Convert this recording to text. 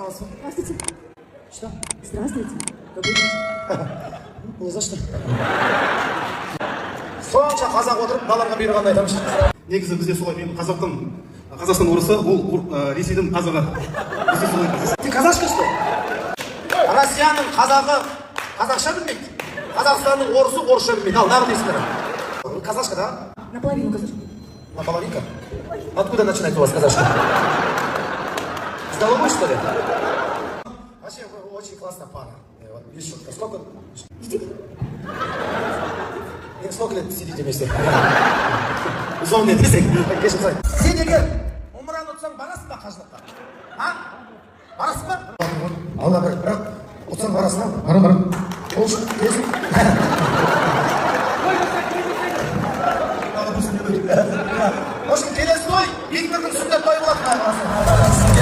Аласың. Здравствуйте. Что? Здравствуйте. Добрый день. Не за что. Сонша қазақ отырып балаларға бұйырғанды айтамыз. Негізі бізде солай, мен Қазақстан орысы, ол Ресейдің қазағы. Бізде солай. Ты казашка, что ли? Россияның қазағы қазақша білмейді. Қазақстанның орысы орысша білмейді. Ал, нағып дейсіңдер. Вы казашка, да? Наполовину казашка. Наполовинка? Откуда начинается у вас казашка? С головой, что ли? Вообще, вы очень классная пара. Вот, есть шутка. Сколько? Сколько лет сидите вместе? Зомби, десек. Сен егер умраны ұтсаң барасың ба қажылыққа? А? Барасың ба? Алла бірақ ұтсаң барасың ба? Барам. Ол үшін келесің. В общем, келесі той Виктордың сүндет тойы болады.